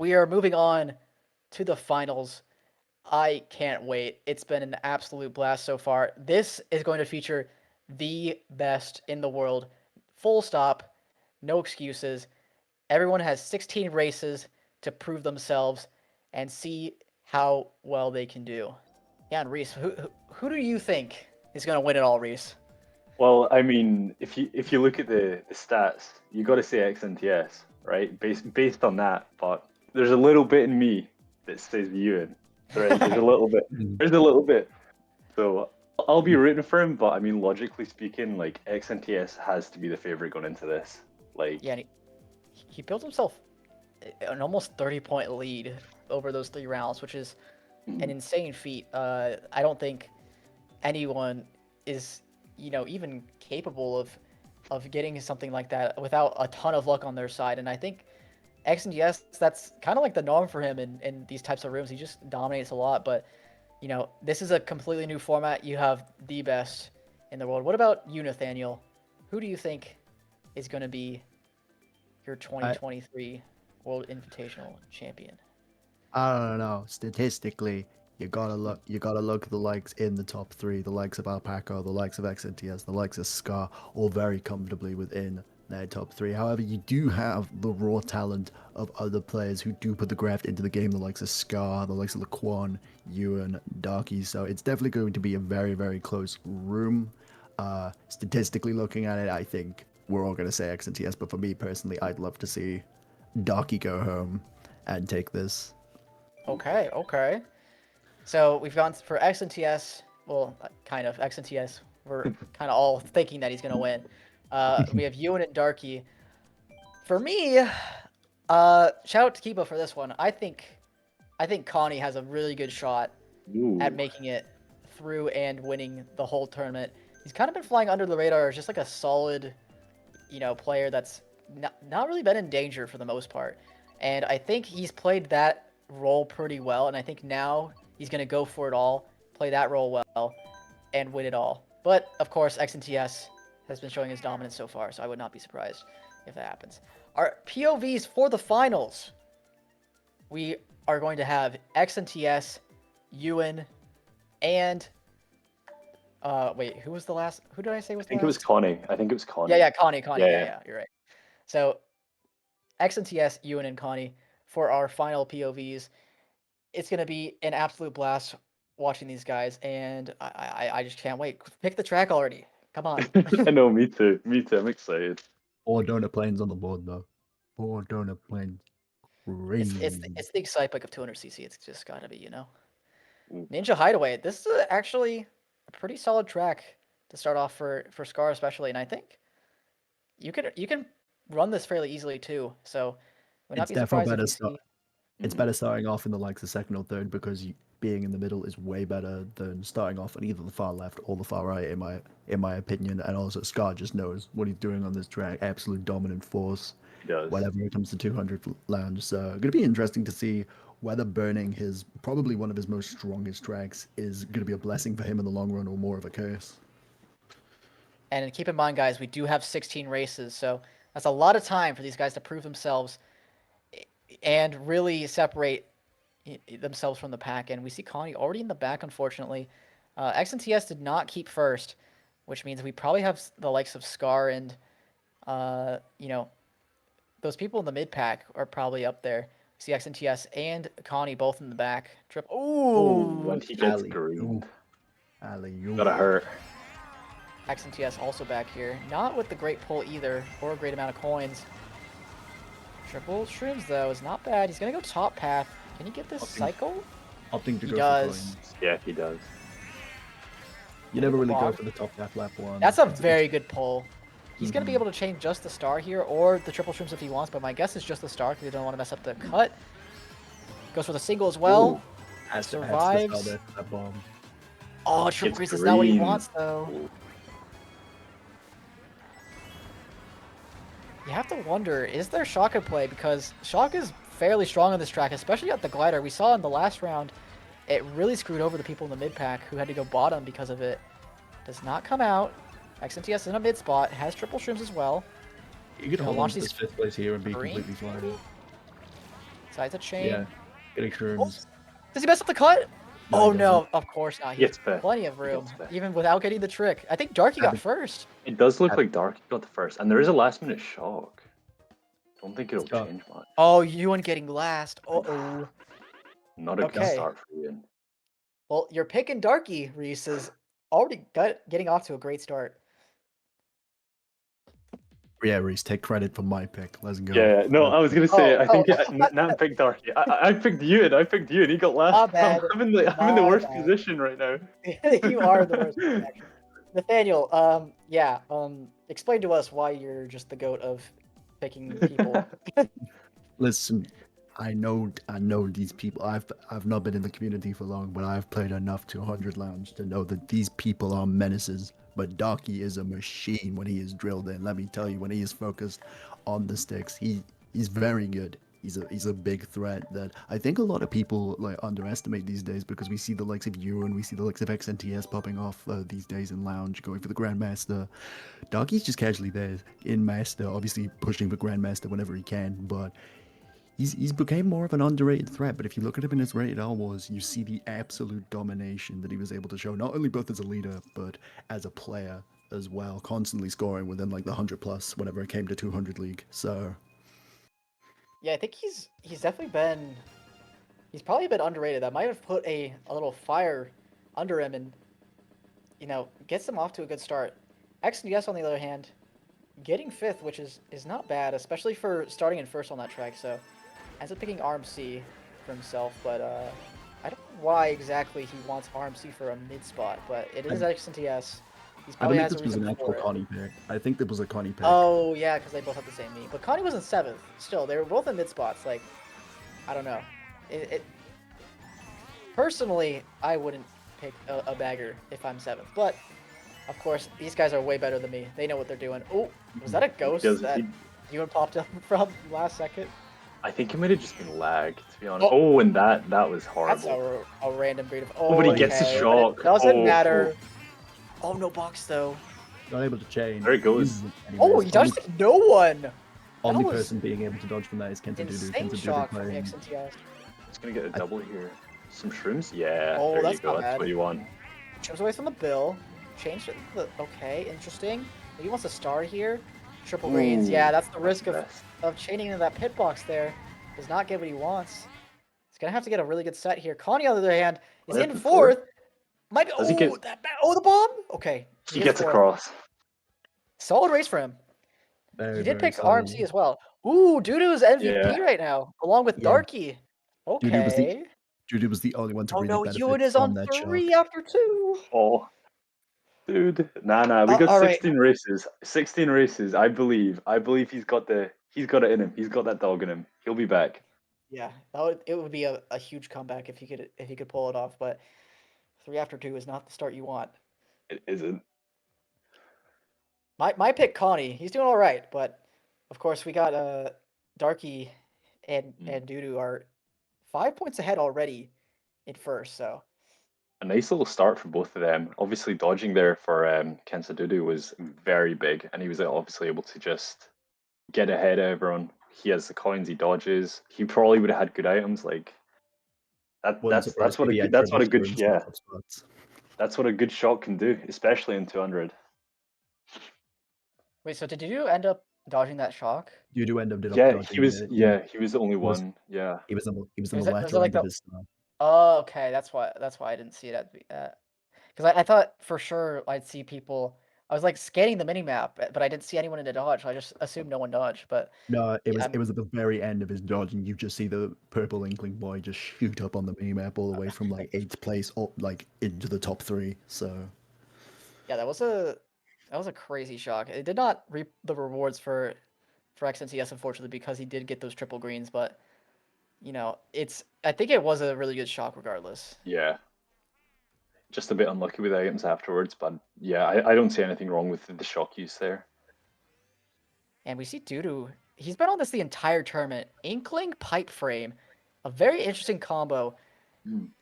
we are moving on to the finals. I can't wait. It's been an absolute blast so far. This is going to feature the best in the world. Full stop. No excuses. Everyone has 16 races to prove themselves and see how well they can do. Yeah, and Reese, who do you think is going to win it all, Reese? Well, I mean, if you look at the stats, you got to say XNTS, right? Based on that, but there's a little bit in me that says Ewan. There's a little bit. Mm. There's a little bit. So I'll be rooting for him, but I mean, logically speaking, like XNTS has to be the favorite going into this. Like, Yeah, and he built himself an almost 30-point lead over those 3 rounds, which is an insane feat. I don't think anyone is, even capable of getting something like that without a ton of luck on their side. And I think X and yes, that's kind of like the norm for him in these types of rooms. He just dominates a lot. But this is a completely new format. You have the best in the world. What about you, Nathaniel? Who do you think is going to be your 2023 World Invitational champion? I don't know. Statistically, you gotta look at the likes in the top three, the likes of Alpaca, the likes of XNTS, the likes of Scar, all very comfortably within their top three. However, you do have the raw talent of other players who do put the graft into the game, the likes of Scar, the likes of Laquan, Ewan, Darky. So it's definitely going to be a very, very close room. Statistically looking at it, I think we're all gonna say XNTS, but for me personally, I'd love to see Darky go home and take this. Okay, okay. So we've gone for X and TS. Well, kind of X and TS. We're kind of all thinking that he's gonna win. We have Ewan and Darky. For me, shout out to Kiba for this one. I think Connie has a really good shot at ooh, making it through and winning the whole tournament. He's kind of been flying under the radar as just like a solid, player that's not really been in danger for the most part. And I think he's played that role pretty well. And I think now he's going to go for it all, play that role well, and win it all. But of course, X and TS has been showing his dominance so far, so I would not be surprised if that happens. Our POVs for the finals. We are going to have X and TS, Ewan, and wait, who was the last? Who did I say I was the think it was last? Connie. I think it was Yeah, Connie. yeah, Connie, Yeah, yeah, yeah. yeah, you're right. So X and TS, Ewan and Connie for our final POVs. It's gonna be an absolute blast watching these guys, and I just can't wait. Pick the track already. Come on. I know, me too. Me too. I'm excited. Four donut planes on the board though. Four donut planes. Crazy. It's the Excite Bike of 200cc. It's just gotta be. Ooh. Ninja Hideaway. This is actually a pretty solid track to start off for Scar especially, and I think you can run this fairly easily too. So would not It's be definitely surprised if better we start. see. It's better starting off in the likes of second or third because being in the middle is way better than starting off on either the far left or the far right, in my opinion. And also, Scott just knows what he's doing on this track. Absolute dominant force. He does. Whenever it comes to 200 lounge. So, going to be interesting to see whether burning his probably one of his most strongest tracks is going to be a blessing for him in the long run or more of a curse. And keep in mind, guys, we do have 16 races, so that's a lot of time for these guys to prove themselves and really separate themselves from the pack. And we see Connie already in the back, unfortunately. X and TS did not keep first, which means we probably have the likes of Scar and, uh, you know, those people in the mid pack are probably up there. We see X and TS and Connie both in the back. Oh, Ooh, and he gets Ali, greened. Ali, Gotta hurt. X and TS also back here. Not with the great pull either, or a great amount of coins. Triple shrooms though is not bad. He's gonna go top path. Can he get this cycle? opting to He go does. for coins. Yeah, he does. You never really go Bog. for the top left lap one. That's a It's- very good pull. He's gonna be able to chain just the star here, or the triple shrooms if he wants. But my guess is just the star because he don't want to mess up the cut. Goes for the single as well. Ooh. has to Survives. sell that bomb. Oh, triple Gets grease is not what he green. wants though. Ooh. You have to wonder, is there shock in play? Because shock is fairly strong on this track, especially at the glider. We saw in the last round, it really screwed over the people in the mid pack who had to go bottom because of it. Does not come out. XNTS in a mid spot, has triple shrooms as well. You could Gonna hold on launch to these this fifth place here and be green, completely fine. maybe? Decides to chain. Yeah, getting Oh, shrooms. does he mess up the cut? No, Oh he no, of course not. He has Gets fifth. plenty of He room, gets fifth. even without getting the trick. I think Darky got Haven't- first. It does look Have- like Darky got the first, and there is a last minute shock. Don't think it'll Scott. change much. Oh, Ewan getting last. Uh-oh. Not a good Okay. start for Ian. Well, you're picking Darky, Reese, is already getting off to a great start. Yeah, Reese, take credit for my pick. Let's go. Yeah, no, I was gonna say I think oh. Nat picked Darky. I picked Ewan. I picked Ewan. He got last. My bad. I'm in the My worst bad. position right now. You are the worst, actually. Nathaniel, explain to us why you're just the goat of picking people. Listen, I know these people. I've not been in the community for long, but I've played enough 200 Lounge to know that these people are menaces. But Darky is a machine when he is drilled in. Let me tell you, when he is focused on the sticks, he's very good. He's a big threat that I think a lot of people like underestimate these days because we see the likes of you and we see the likes of XNTS popping off these days in Lounge, going for the Grandmaster. Darky's just casually there in Master, obviously pushing for Grandmaster whenever he can, but he's became more of an underrated threat. But if you look at him in his rated R wars, you see the absolute domination that he was able to show, not only both as a leader but as a player as well, constantly scoring within like the 100 plus whenever it came to 200 league. So Yeah, I think he's definitely he's probably been underrated. That might have put a little fire under him and gets him off to a good start. X and yes, on the other hand, getting fifth, which is not bad, especially for starting in first on that track. So ends up picking RMC for himself, but I don't know why exactly he wants RMC for a mid spot, but it is X and TS. He's I probably believe has this a was reason an actual for it. Connie pick. I think that was a Connie pick. Oh yeah, because they both have the same meet. But Connie was in seventh. Still, they were both in mid spots. Like, I don't know. Personally, I wouldn't pick a bagger if I'm seventh. But of course, these guys are way better than me. They know what they're doing. Oh, was that a ghost that you popped up from last second? I think it might have just been lag, to be honest. Oh, and that was horrible. That's a random breed of. Oh, but he gets a okay, shock. It doesn't matter. Oh, no box though. Not able to chain. There it goes. Oh, he dodged no one. Only person being able to dodge from that is Kenta Dudu. Insane shock from XNTS. He's gonna get a double here. Some shrooms? Yeah, Oh, there that's you go. not That's bad. what you want. Trims away from the bill. Changed it. Okay, interesting. Maybe he wants to star here. Triple greens. Yeah, that's the risk of chaining into that pit box there. Does not get what he wants. He's gonna have to get a really good set here. Connie, on the other hand, is in fourth. Might be. Oh, the bomb. Okay. He gets across. Solid race for him. He did pick solid. RMC as well. Ooh, Dudu's MVP right now, along with Darky. Okay. Dudu was the only one to really benefit Ewan is from on that 3 shock. after 2. Oh, dude. Nah. We got all 16 races. 16 races. I believe he's got it in him. He's got that dog in him. He'll be back. Yeah, it would be a huge comeback if he could pull it off. But 3 after 2 is not the start you want. It isn't. My pick, Connie. He's doing all right, but of course we got Darky and Dudu are 5 points ahead already in first. So a nice little start for both of them. Obviously, dodging there for Kensa Dudu was very big, and he was obviously able to just get ahead of everyone. He has the coins, he dodges. He probably would have had good items like that. That's what a good shot can do, especially in 200. wait, so did Dudu end up dodging that shock? Dudu ended up dodging. He was the only one. Yeah, he was on the latter end of his start. Oh, okay, that's why I didn't see it at because I thought for sure I'd see people. I was like scanning the mini map, but I didn't see anyone in a dodge. So I just assumed no one dodged. But no, it was at the very end of his dodge, and you just see the purple inkling boy just shoot up on the mini map all the way from like 8th place up like into the top 3. So yeah, that was a crazy shock. It did not reap the rewards for XNCS, unfortunately, because he did get those triple greens. But I think it was a really good shock regardless. Yeah. Just a bit unlucky with items afterwards, but yeah, I don't see anything wrong with the shock use there. And we see Dudu. He's been on this the entire tournament. Inkling pipe frame, a very interesting combo.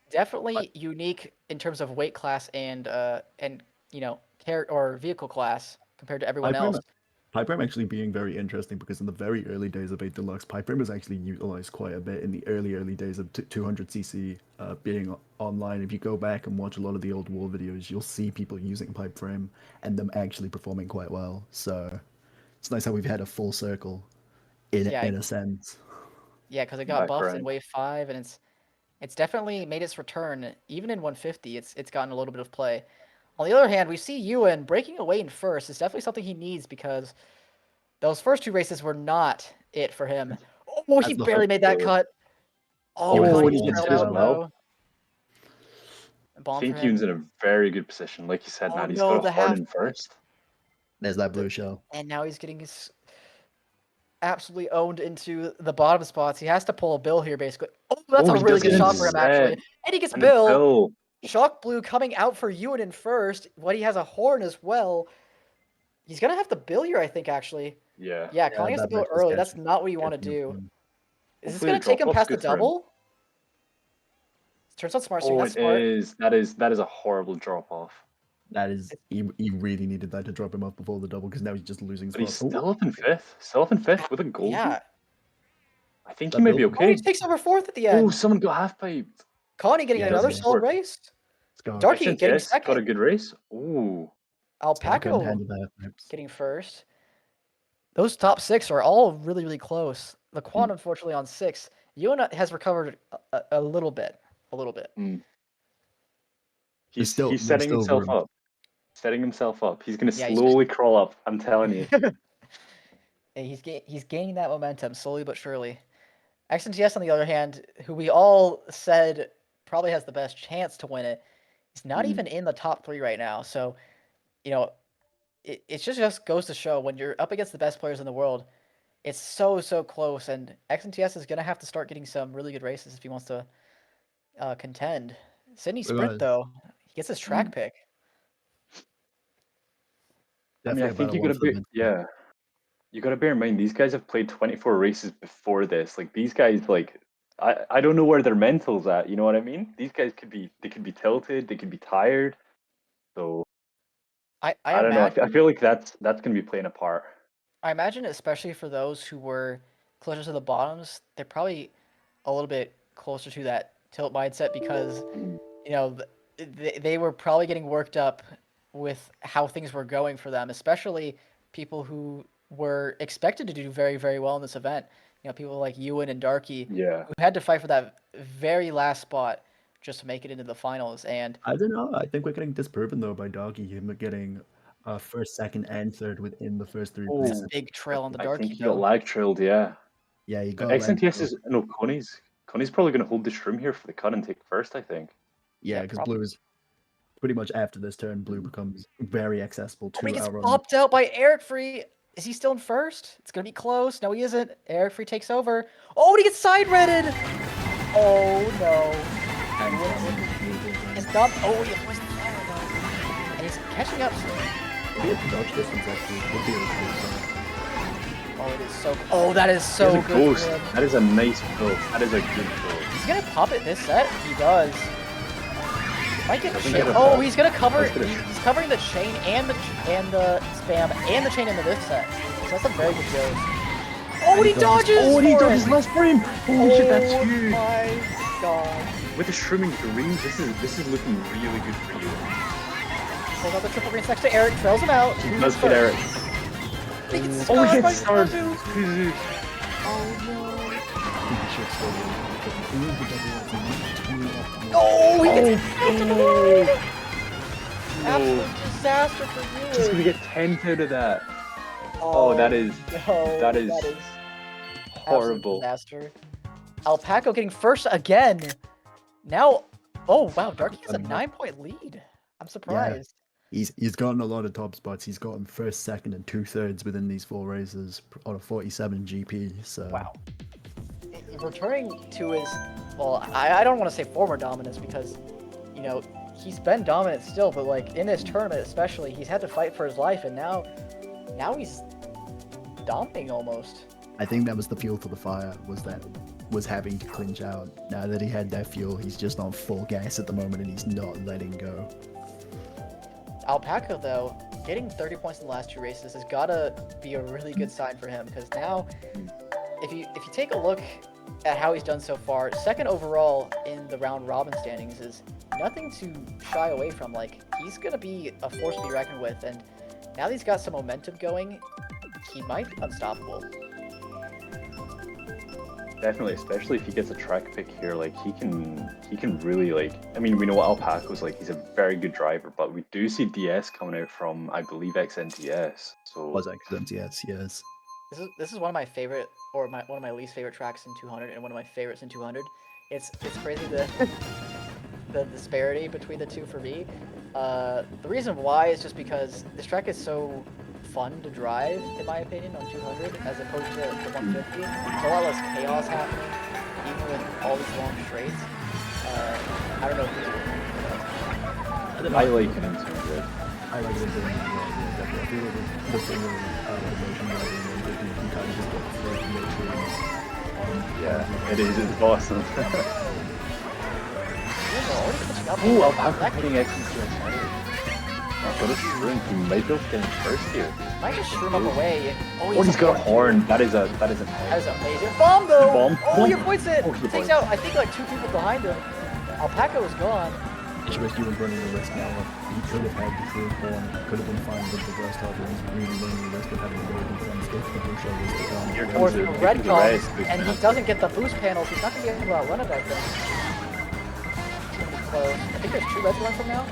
Definitely unique in terms of weight class and vehicle class compared to everyone else. Pipeline actually being very interesting because in the very early days of 8 Deluxe, Pipeline was actually utilized quite a bit in the early days of 200cc being online. If you go back and watch a lot of the old war videos, you'll see people using pipe frame and them actually performing quite well. So it's nice how we've had a full circle Yeah, in a sense. yeah, because it got Back buffed in around. Wave 5, and it's definitely made its return. Even in 150, it's gotten a little bit of play. On the other hand, we see Ewan breaking away in first. It's definitely something he needs because those first two races were not it for him. Oh, he That's the barely made that hope. cut. Oh, Ewan Oh, Connie has and he just gets performed hit trailed as so out well. well. though. I Bomb for think Ewan's him. in a very good position. Like you said, Oh man, he's got no, a the horn half in point. first. There's that blue shell. And now he's getting his absolutely owned into the bottom spots. He has to pull a Bill here, basically. Oh, that's Oh, a he really does good get shot for him, actually. intercept. And he gets And it's Bill. Bill. Shock Blue coming out for Ewan in first, but he has a horn as well. He's going to have to Bill here, I think, actually. Yeah. Yeah, Connie has to that Bill makes early. sketch. That's not what you want to Sketching up do. him. Is this Hopefully going the to take him drop-off's past the good for him. double? Turns out smart swing. Oh, That's it smart. is. That is a horrible drop-off. That is, he really needed that to drop him off before the double because now he's just losing But he's spots. still up in fifth. Still up in fifth with a gold. Yeah. I think he That might be Bill- Oh, he okay. takes over fourth at the Oh, end. someone got half-piped. Connie getting Yeah, another yeah. solid race. Scar. Darky getting XNTS got a second. good race. Ooh. Scar couldn't Alpaco handle that, perhaps. getting first. Those top six are all really, really close. The Quan, unfortunately, on six. Ewan has recovered a little bit. A little bit. Mm. There's He's there's setting still himself room. up. Setting himself up. He's gonna Yeah, he's slowly crawl up. I'm telling you. he's gaining that momentum slowly but surely. XNTS, on the other hand, who we all said probably has the best chance to win it, is not Mm. even in the top three right now. So, you know, it just goes to show when you're up against the best players in the world, it's so close. And XNTS is gonna have to start getting some really good races if he wants to contend. Sydney Sprint Regardless, though, he gets his track pick. I mean, definitely I a think better you one gotta for the be, men's. yeah. You gotta bear in mind these guys have played 24 races before this. Like these guys, like I don't know where their mental's at. You know what I mean? These guys could be tilted. They could be tired. So I I don't know. I imagine feel like that's gonna be playing a part. I imagine especially for those who were closer to the bottoms, they're probably a little bit closer to that tilt mindset because Mm. you know they were probably getting worked up with how things were going for them, especially people who were expected to do very well in this event. You know, people like Ewan and Darky Yeah. who had to fight for that very last spot just to make it into the finals. And I don't know. I think we're getting disproven though by Doggy, him getting first, second, and third within the first three that's races. a Oh, big trail on the I think Darky he got though. lag trailed. Yeah. Yeah, he got like XNTS is no Connie's probably gonna hold the shroom here for the cut and take first. I think. yeah, Yeah, because probably. blue is pretty much after this turn, blue becomes very accessible Oh, he to gets our own. popped out by Eric Free. Is he still in first? It's gonna be close. No, he isn't. Eric Free takes over. Oh, and he gets side redded. Oh no. It's not. Oh, he wasn't there though. And he's catching up. Be it the dodge distance actually would be okay. Oh, it is so. Oh, that is That so is a good ghost. for him. That is a nice pull. That is a good pull. He's gonna pop it this set. He does. Might get Doesn't chain. get a Oh, pop. he's gonna cover. Let's get a He's covering the chain and the spam and the chain into this set. So that's a very good go. Oh, and he dodges! Oh, and he for dodges it! last frame. Holy shit, that's Oh huge. my god. With the shrimming green, this is looking really good for you. Pulls out the triple greens next to Eric, trails him out. He does get Eric. He gets Oh, he scarred by gets starred. Zazu. Oh, he gets absolute disaster for He's gonna you. get 10th out of that. Oh, that is no, that is absolute horrible. disaster. Alpaco getting first again. Now, oh wow, Darky has a 9-point lead. I'm surprised. He's gotten a lot of top spots. He's gotten first, second, and 2/3 within these 4 races on a 47 GP. So Wow. Returning to his, well, I don't want to say former dominance because, you know, he's been dominant still, but like in this tournament especially, he's had to fight for his life, and now he's dominating almost. I think that was the fuel for the fire. Was having to clinch out. Now that he had that fuel, he's just on full gas at the moment, and he's not letting go. Alpaca though, getting 30 points in the last 2 races has gotta be a really good sign for him, because now, if you take a look at how he's done so far, second overall in the round robin standings is nothing to shy away from. Like, he's gonna be a force to be reckoned with, and now that he's got some momentum going, he might be unstoppable. Definitely, especially if he gets a track pick here, like he can really, like, I mean, we know what Alpaca's like, he's a very good driver, but we do see DS coming out from, I believe, XNTS. So Was XNTS, yes. This is one of my favorite, or one of my least favorite tracks in 200, and one of my favorites in 200. It's crazy the disparity between the two for me. The reason why is just because this track is so fun to drive, in my opinion, on 200 as opposed to the 150. There's a lot less chaos happening, even with all these long straights. I don't know if you I like him in 200. I like it in 200 as well. Yeah, definitely. I feel like the thing with motion driving is that you can kind of just get through and make sure it's Yeah, it is. It's awesome. Oh, Alpaca hitting XNTS. I've got a shroom. He might be able to get in first here. Might just shroom him away. Oh, he's got a horn. That is That is amazing. Bomb though! Bomb. Oh, he avoids it! Oh, he Takes avoids. out, I think, like 2 people behind him. Alpaca was gone. It's just he was running the risk now. He could have had the true form, could have been fine with the rest of it. He's really running the risk of having a wave in front if the bush was to come. Here Or comes if the the red comes red. and he doesn't get the boost panels, he's not going to be able to outrun it, I think. It's gonna be close. I think there's 2 reds going from now.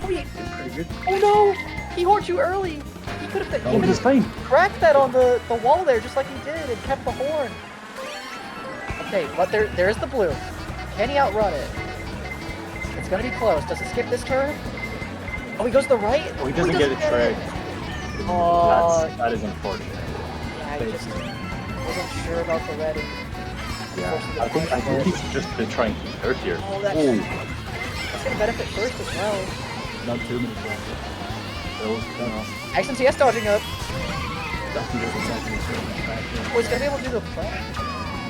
Oh, Pretty good. oh no! He horned you early! He could have Oh, he's fine. cracked that on the wall there just like he did and kept the horn. Okay, but there's the blue. Can he outrun it? It's gonna be close. Does it skip this turn? Oh, he goes to the right? Oh, he doesn't get it tracked. Oh, That is unfortunate. yeah, I just wasn't sure about the red. Yeah, I think he's just to try and keep third here. Oh, that's gonna benefit first as well. Not too many times. XNTS dodging up. That's exactly Oh, he's gonna be able to do the plan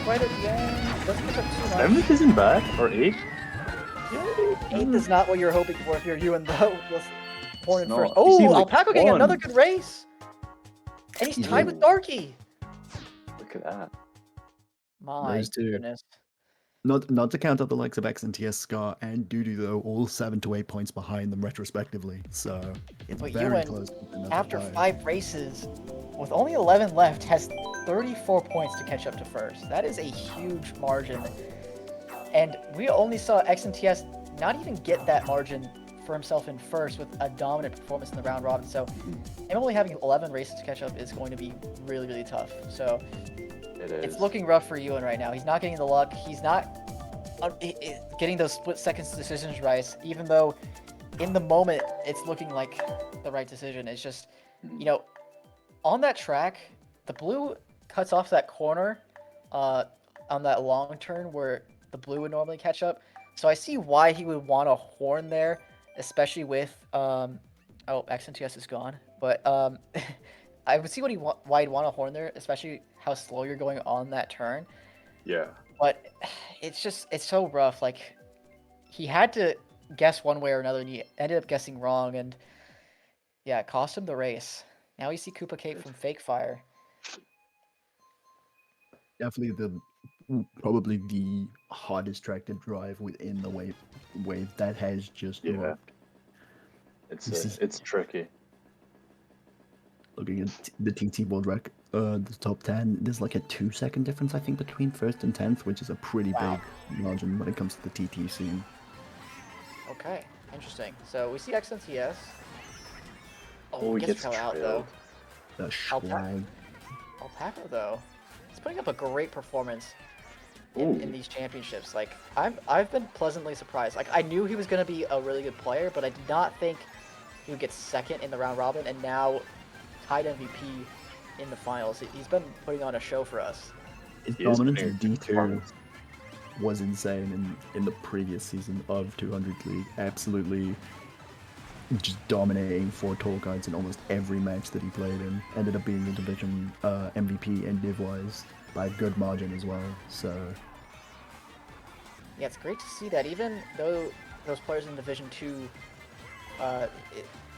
right at the end. Doesn't catch up too much. 7th isn't bad, or 8th. 8th is not what you're hoping for if you're you and the horn in It's first. not. He seems Oh, like Alpaca getting fun. another good race. And he's tied with Darky. Look at that. My Those two. goodness. Not to count up the likes of XNTS, Scar, and Doodoo though, all 7 to 8 points behind them retrospectively. So it's But very Ewan, close. After 5 races, with only 11 left, has 34 points to catch up to first. That is a huge margin. And we only saw XNTS not even get that margin for himself in first with a dominant performance in the round robin. So him only having 11 races to catch up is going to be really, really tough. So It is. it's looking rough for Ewan right now. He's not getting the luck. He's not getting those split seconds decisions right, even though in the moment it's looking like the right decision. It's just, you know, on that track, the blue cuts off that corner on that long turn where the blue would normally catch up. So I see why he would want a horn there, especially with oh, XNTS is gone, but I would see why he'd want a horn there, especially how slow you're going on that turn. Yeah. But it's so rough. Like, he had to guess one way or another, and he ended up guessing wrong, and yeah, it cost him the race. Now we see Koopa Cape from Fake Fire. Definitely probably the hardest track to drive within the wave that has just moved. It's tricky. Looking at the TT World Rec, the top 10, there's like a 2-second difference, I think, between 1st and 10th, which is a pretty big margin when it comes to the TT scene. Okay, interesting. So we see XNTS. Oh, he gets fell out trailed. though. The swag. Alpaca though, he's putting up a great performance in these championships. Like, I've been pleasantly surprised. Like, I knew he was going to be a really good player, but I did not think he would get second in the round robin, and now tied MVP in the finals. He's been putting on a show for us. His He is dominance putting in a D2 performance. was insane in the previous season of 200 League. Absolutely just dominating 4 tall guides in almost every match that he played in. Ended up being the division MVP and div-wise by a good margin as well. So Yeah, it's great to see that even though those players in Division 2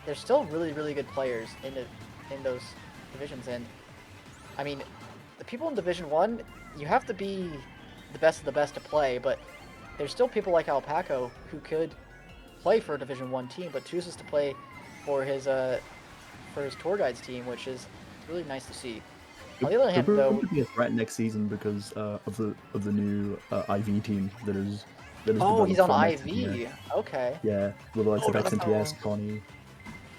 there's still really, really good players in those divisions. And I mean, the people in Division 1, you have to be the best of the best to play, but there's still people like Alpaco who could play for a Division 1 team, but chooses to play for his tour guides team, which is really nice to see. On the other hand, though, could be a threat next season because of the new IV team that is oh, he's developed on from IV. XNTS. Okay. Yeah, with the likes Oh, of that's XNTS, how- Connie.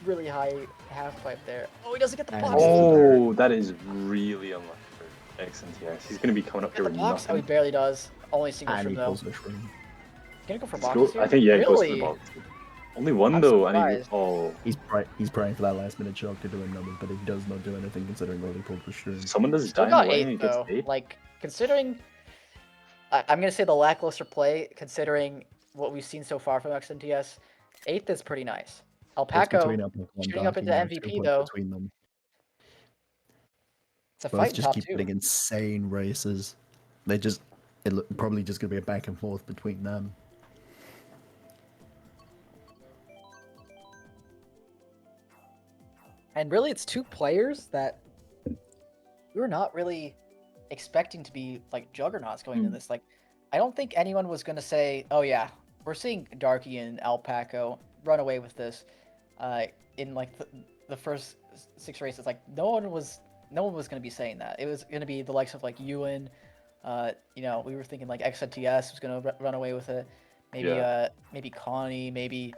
Really high half pipe there. Oh, he doesn't get the And- box. Oh, that is really unlucky for XNTS. He's going to be coming up Get here the with box. Oh, he nothing. barely does. Only single And shroom he though. pulls the shroom. He's gonna go for Let's boxes go. here. I think, yeah, it goes to the Really? box. Only one, I'm though. And surprised. He's praying for that last minute shock to do him numbers, but he does not do anything considering all he pulled for shroom. someone does Still got Dynamite and he 8th gets though. 8. Like considering, I'm gonna say the lackluster play. Considering what we've seen so far from XNTS, 8th is pretty nice. It's Alpaco between Alpaco and shooting up Darky into now, 2 MVP points though. between them. It's a Both fight in just top keep 2. getting insane races. Probably just gonna be a back and forth between them. And really, it's 2 players that we were not really expecting to be like juggernauts going into this. Like, I don't think anyone was gonna say, "Oh yeah, we're seeing Darky and Alpaco run away with this," in like the first 6 races. Like, no one was gonna be saying that. It was gonna be the likes of like Ewan. You know, we were thinking like XNTS was gonna run away with it. Maybe Yeah. maybe Connie. Maybe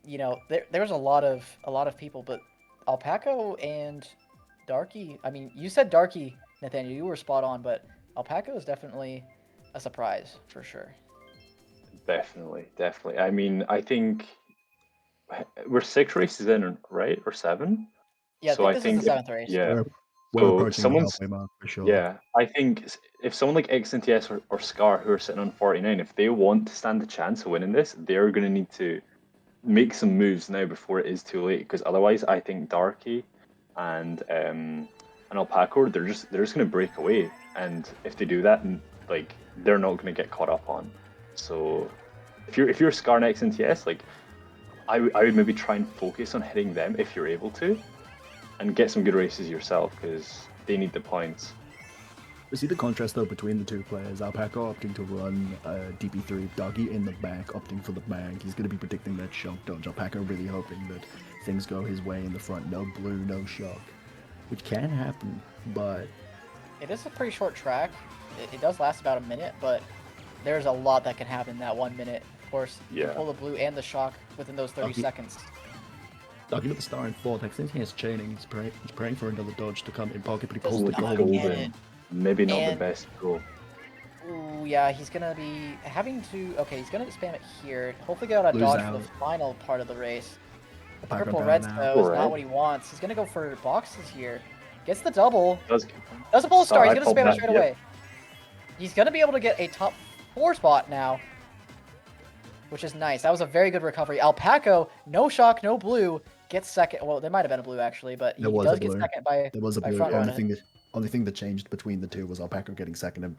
you know, there was a lot of people, but Alpaco and Darky. I mean, you said Darky, Nathaniel. You were spot on, but Alpaco is definitely a surprise for sure. Definitely, definitely. I mean, I think we're 6 races in, right? Or 7? Yeah, I So think I this is the think, 7th race. yeah. We're So approaching the someone's, halfway mark for sure. yeah, I think if someone like XNTS or Scar who are sitting on 49, if they want to stand a chance of winning this, they're going to need to make some moves now before it is too late. Because otherwise, I think Darky and Alpaco, they're just going to break away. And if they do that, like they're not going to get caught up on. So if you're Scar and XNTS, like I would maybe try and focus on hitting them if you're able to, and get some good races yourself because they need the points. We see the contrast though between the 2 players. Alpaco opting to run DP3, Doggy in the back opting for the bank. He's going to be predicting that shock dodge. Alpaco really hoping that things go his way in the front. No blue, no shock, which can happen, but It is a pretty short track. It does last about a minute, but there's a lot that can happen in that 1 minute. Of course, you Yeah. can pull the blue and the shock within those 30 Doggy- seconds. Doggy with the star in 4th. XNTS he has chaining. He's praying for another dodge to come in pocket, but he pulls Does the not gold. get it. Maybe not And- the best goal. Ooh, yeah, he's gonna be having to. Okay, he's gonna spam it here. Hopefully, get out a Lose dodge out. for the final part of the race. Alpaco Purple down Reds now. though is Alright. not what he wants. He's gonna go for boxes here. Gets the double. Does Does a bull star. He's I gonna called spam it that, straight yep. away. He's gonna be able to get a top 4 spot now, which is nice. That was a very good recovery. Alpaco, no shock, no blue, gets second. Well, there might have been a blue actually, but he There was a does get blue. second by There was a by blue. front runner. Only thing that changed between the 2 was Alpaco getting second and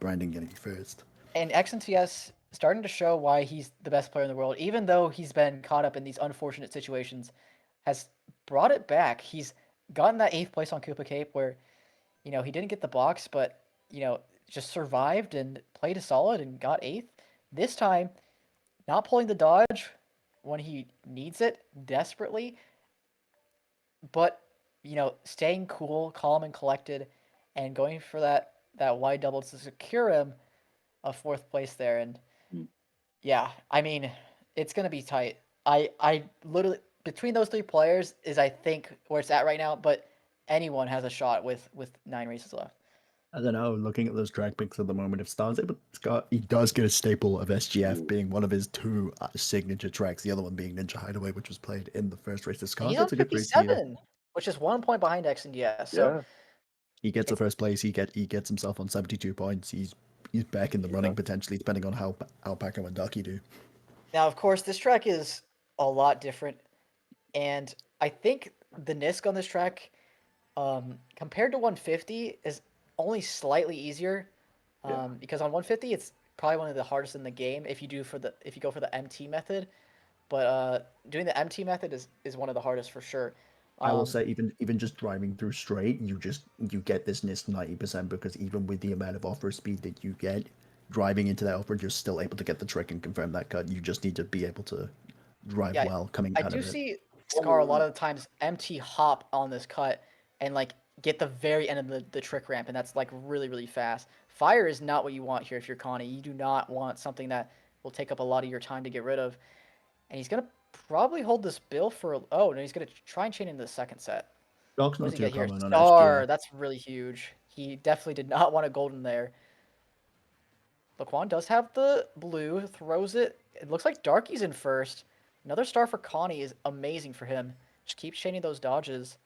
Brandon getting first. And XNTS starting to show why he's the best player in the world, even though he's been caught up in these unfortunate situations, has brought it back. He's gotten that 8th place on Koopa Cape where, you know, he didn't get the box, but, you know, just survived and played a solid and got 8th. This time, not pulling the dodge when he needs it desperately, but, you know, staying cool, calm, and collected, and going for that wide double to secure him a 4th place there. And Mm. yeah, I mean, it's gonna be tight. I literally between those 3 players is I think where it's at right now, but anyone has a shot with 9 races left. I don't know. Looking at those track picks at the moment, if Star's able, he does get a staple of SGF Ooh. being one of his 2 signature tracks. The other one being Ninja Hideaway, which was played in the first race. Scar He's on gets a good race here. 57, which is 1 point behind XNDS. So Yeah. He gets the first place. He gets himself on 72 points. He's back in the running Yeah. potentially, depending on how Alpaco and Ducky do. now, of course, this track is a lot different, and I think the NISC on this track, compared to 150, is only slightly easier. Yeah. Because on 150, it's probably one of the hardest in the game if you go for the MT method. But doing the MT method is one of the hardest for sure. I will Um, say even just driving through straight, you get this NIST 90% because even with the amount of off-road speed that you get, driving into that off-road, you're still able to get the trick and confirm that cut. You just need to be able to drive yeah, well coming I out do of it. see Scar a lot of the times MT hop on this cut and like get the very end of the trick ramp, and that's like really really fast. Fire is not what you want here if you're Connie. You do not want something that will take up a lot of your time to get rid of. And he's gonna probably hold this bill for. Oh no, he's gonna try and chain into the second set. Dock's What does not he too get here? common on Star. SGS. That's really huge. He definitely did not want a golden there. Laquan does have the blue, throws it. It looks like Darky's in first. Another star for Connie is amazing for him. Just keeps chaining those dodges.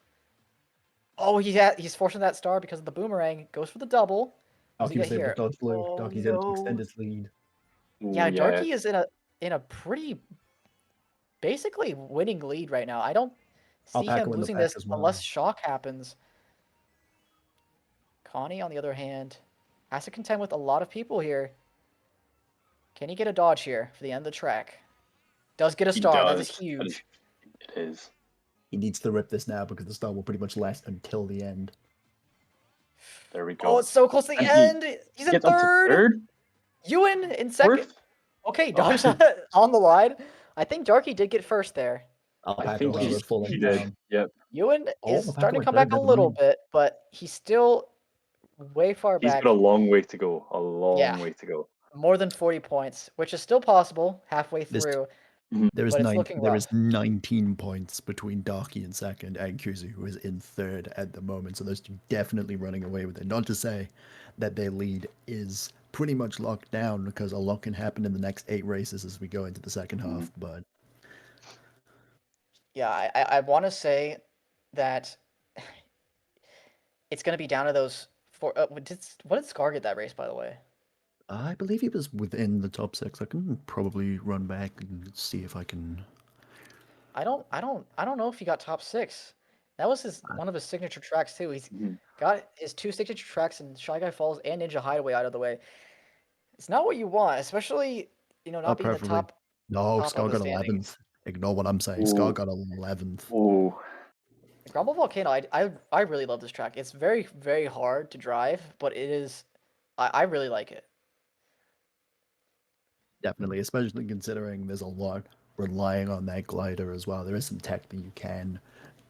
Oh, he's forcing that star because of the boomerang. Goes for the double. What does he Docky get was able to here? dodge blue. Oh Docky's able to no. extend his lead. Ooh, Yeah, yeah. Darky is in a pretty basically winning lead right now. I don't see him Alpaca in the losing back this as well. unless shock happens. Connie, on the other hand, has to contend with a lot of people here. Can he get a dodge here for the end of the track? Does get a He star. That is does. huge. It is. He needs to rip this now because the star will pretty much last until the end. There we Oh, go. it's so close to the And end. He's in gets up to third. third, Ewan in second. fourth. Okay, Oh. dodge on the line. I think Darky did get first there. I Alpaca, think however, falling he did. down. Yep. Ewan Oh, is Alpaca starting to went come third. back a Never little mind. bit, but he's still way far He's back. got a long way to go. A Yeah. long way to go. More than 40 points, which is still possible halfway This- through, There is but it's looking there rough. is 19 points between Darky in second and Kuzu, who is in third at the moment. So those two definitely running away with it. Not to say that their lead is pretty much locked down because a lot can happen in the next 8 races as we go into the second half. But Yeah, I want to say that it's going to be down to those four. What did Scar get that race, by the way? I believe he was within the top 6. I can probably run back and see if I can. I don't know if he got top 6. That was one of his signature tracks too. He's got his 2 signature tracks in Shy Guy Falls and Ninja Hideaway out of the way. It's not what you want, especially not being the Preferably. top No, top Scar of the got standings. 11th. Ignore what I'm saying. Scar got 11th. Oh, Grumble Volcano, I really love this track. It's very very hard to drive, but it is I really like it. Definitely, especially considering there's a lot relying on that glider as well. There is some tech that you can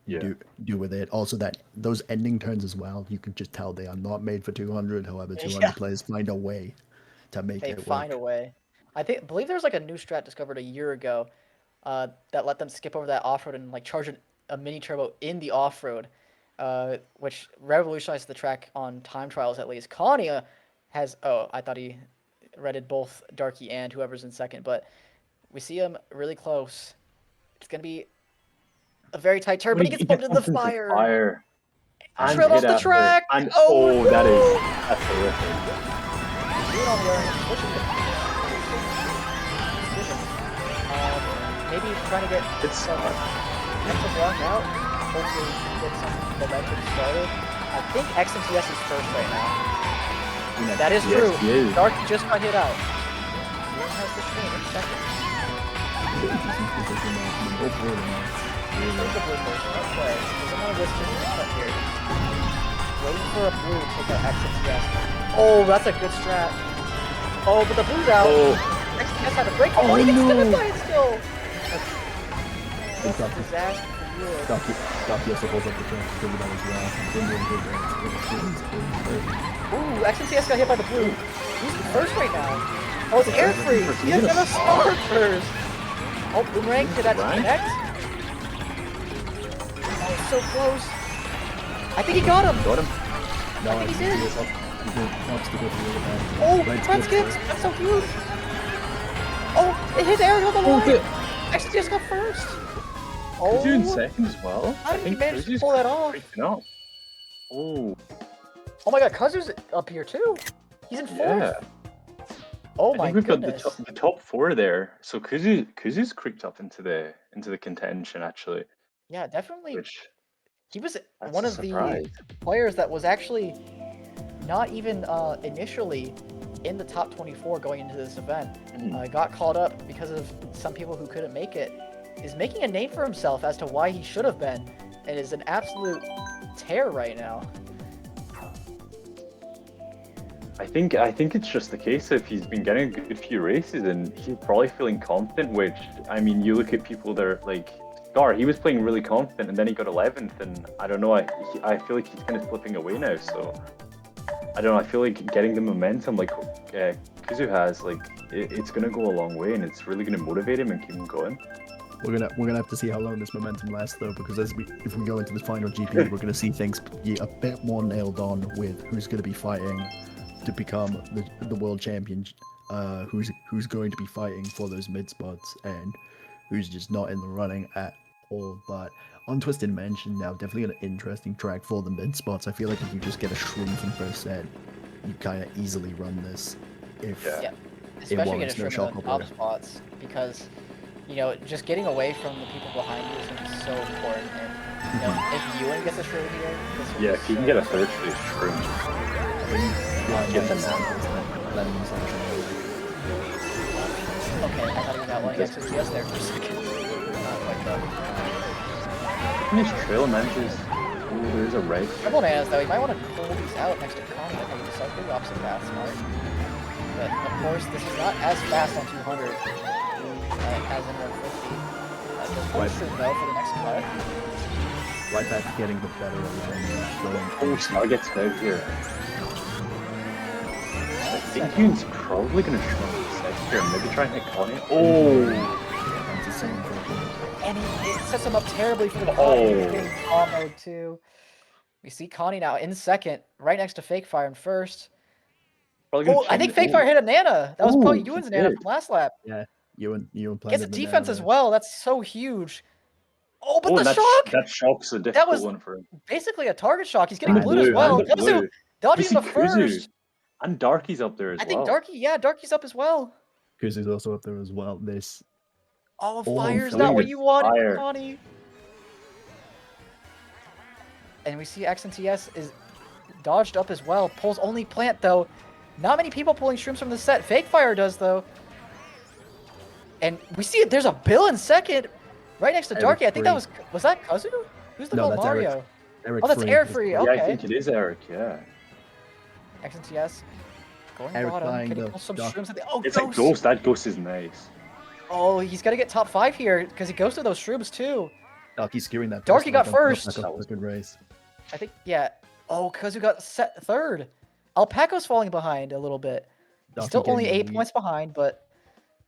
yeah. do with it. Also, that those ending turns as well, you can just tell they are not made for 200. However, 200 Yeah. players find a way to make They it find work. a way. Believe there's like a new strat discovered a year ago, that let them skip over that off road and like charge a mini turbo in the off road, which revolutionized the track on time trials at least. Kania has I thought he redded both Darky and whoever's in second, but we see him really close. It's gonna be a very tight turn, but he gets bumped into the fire. And Trailed off hit the after. track. And Oh, no! that's horrific. Doing on the other hand, pushing the decision. Maybe trying to get some mental block out. Hopefully get some momentum started. I think XMTS is first right now. That is Yes, true. he is. Dark just got hit out. Ewan has the stream in second. There's a blue person. Okay. Doesn't want to risk his cut here. Waiting for a blue to take out XMTS. Oh, that's a good strat. Oh, but the blue's out. Oh, XMTS had to break. Oh, he gets still by it still. That's a Docky. disaster for you. Docky has to hold up the track to that as well. Ooh, XMTS got hit by the blue. He's in first right now. Oh, it's air free. He has got a star first. Oh, boomerang, did that connect? Oh, it's so close. I think he got him. got him. No, I think he did. Oh, Red skips. That's so huge. Oh, it hit Ariel on the line. XMTS got first. He's doing Oh, second as well. how did he manage to Kuzu's pull that off? freaking up. Oh, Oh my god, Kazu's up here too. He's in fourth. yeah. Oh I my think we've goodness. got the top 4 there. So Kuzu's creeped up into the contention actually, Yeah, definitely. which He was that's one a of the surprise. players that was actually not even initially in the top 24 going into this event. Mhm. Got called up because of some people who couldn't make it. Is making a name for himself as to why he should have been, and is an absolute tear right now. I think it's just the case of he's been getting a good few races and he's probably feeling confident. Which I mean, you look at people that are like Scar. He was playing really confident and then he got 11th, and I don't know. I feel like he's kind of slipping away now. So I don't know. I feel like getting the momentum like Kuzu has, like it's gonna go a long way, and it's really gonna motivate him and keep him going. We're gonna have to see how long this momentum lasts though, because if we go into the final GP, we're gonna see things be a bit more nailed on with who's gonna be fighting to become the world champion, who's going to be fighting for those mid spots, and who's just not in the running at all. But Untwisted mentioned now definitely an interesting track for the mid spots. I feel like if you just get a shroom from first set, you kind of easily run this. If Yeah, especially get warrants a no shroom shock in the over top it. spots, because you know, just getting away from the people behind you is going to be so important. And you know, if Ewan gets a shroom here, this will Yeah, be if he can so get a third place shroom. Get them okay, I thought he was outlining XOTS there for a second. Not quite though. Nice trail managers. Oh, there's a red. Grumble Nanas though, you might want to pull these out next to Connie. That might be something opposite path smart. But of course, this is not as fast on 200 as in 150. Just hold shroom though for the next cut. Right back to getting the better alignment. Oh, Scar gets out here. I think Ewan's probably gonna show up the set here. Maybe try and hit Connie. Oh! That's the same problem. And it sets him up terribly for the Connie. Oh. He's getting comboed too. We see Connie now in second, right next to Fake Fire in first. Probably gonna Oh, I think change- Fake Fire hit a Nana. That was Ooh, probably he Ewan's Nana did. from last lap. Yeah, Ewan Gets planted a the defense nail as there. well. That's so huge. Oh, but Oh, the and shock! that shock's a difficult was- one for him. Basically a target shock. He's getting And the blue as blue, well. and the Kuzu blue. dodging We see the Kuzu. first. And Darky's up there as I think well. Darky's up as well. Kuzu's also up there as well. This Oh, Oh, fire's really not what good you wanted, fire. Connie. And we see XNTS is dodged up as well. Pulls only plant though. Not many people pulling shrooms from the set. Fake Fire does though. And we see it. There's a Bill in second, right next to Eric Darky. I think that Free. was that Kuzu? Who's the No, Gold that's Eric. Mario? Eric Oh, that's Free Air is- Free. Yeah, Okay. I think it is Eric, yeah. XNTS going Eric bottom. buying Can he the pull some Dark. shrooms? Oh, It's a Ghost. ghost. That ghost is nice. Oh, he's got to get top 5 here because he ghosted those shrooms too. Darky's skewing that. Darky got first. That's a good race. I think, yeah. Oh, Kuzu got set third. Alpaca's falling behind a little bit. He's Darky still only getting the 8 lead. points behind, but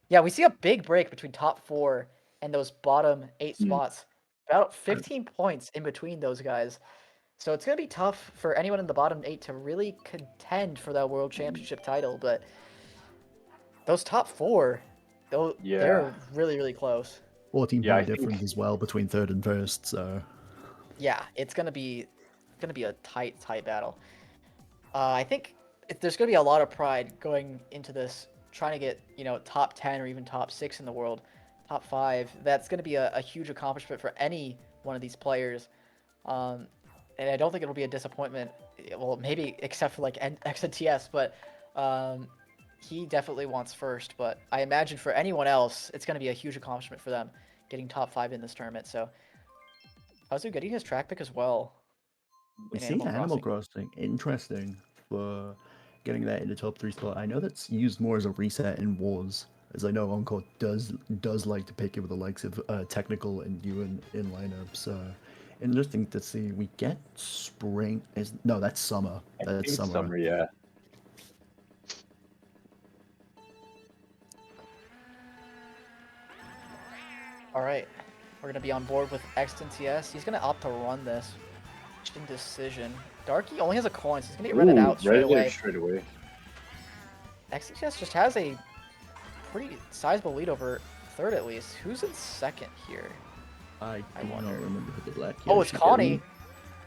yeah, we see a big break between top 4 and those bottom 8 Hmm. spots. About 15 points in between those guys. So it's going to be tough for anyone in the bottom 8 to really contend for that World Championship title, but those top 4, they're Yeah. really, really close. 14 Yeah, I point think- difference as well between third and first. So Yeah, it's gonna be a tight battle. I think there's gonna be a lot of pride going into this, trying to get top 10 or even top 6 in the world, top 5. That's gonna be a huge accomplishment for any one of these players, and I don't think it'll be a disappointment. Well, maybe except for like XNTS, but he definitely wants first. But I imagine for anyone else, it's gonna be a huge accomplishment for them getting top 5 in this tournament. So. Kazu getting his track pick as well. we in see Animal Animal Crossing. Interesting for getting that in the top 3 slot. I know that's used more as a reset in Wars, as I know Encore does like to pick it with the likes of Technical and Ewan in lineups. So interesting to see. We get spring. No, that's summer. I think That's it's summer. yeah. All right, we're gonna be on board with XNTS. He's gonna opt to run this decision. Darky only has a coin, so he's gonna get rented out straight away. Straight away. XNTS just has a pretty sizable lead over third at least. Who's in second here? I do not wonder. remember who the black. Oh, it's Connie.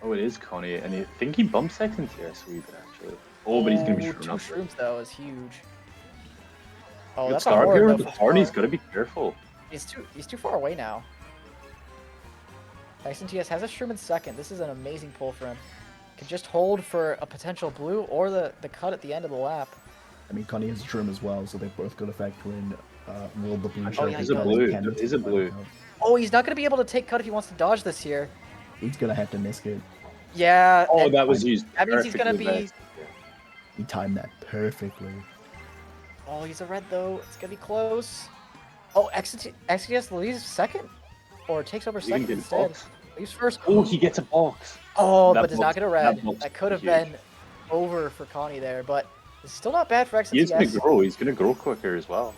Oh, it is Connie, and I think he bumps XNTS a wee bit actually. Oh, but he's gonna be Ooh, shroom two up. shrooms though is huge. Oh, Good that's a start horde here though with the for horn. He's Scar. got to be careful. He's too far away now. XNTS has a shroom in second. This is an amazing pull for him. Can just hold for a potential blue or the cut at the end of the lap. I mean, Connie has a trim as well, so they've both got to factor in will the blue Oh, shirt yeah, There's he a does. blue. There is a blue. Oh, he's not going to be able to take cut if he wants to dodge this here. He's gonna have to miss it. Yeah. Oh, and that was used. that means he's going to perfectly be... there. He timed that perfectly. Oh, he's a red, though. It's going to be close. Oh, XTS leaves second? Or takes over Is he gonna second get a instead. box? Leaves first. Oh, he gets a box. Oh, That but does not box- get a that red. box That could have is huge. been over for Connie there, but it's still not bad for He is going XTS. to grow. He's going to grow quicker as well.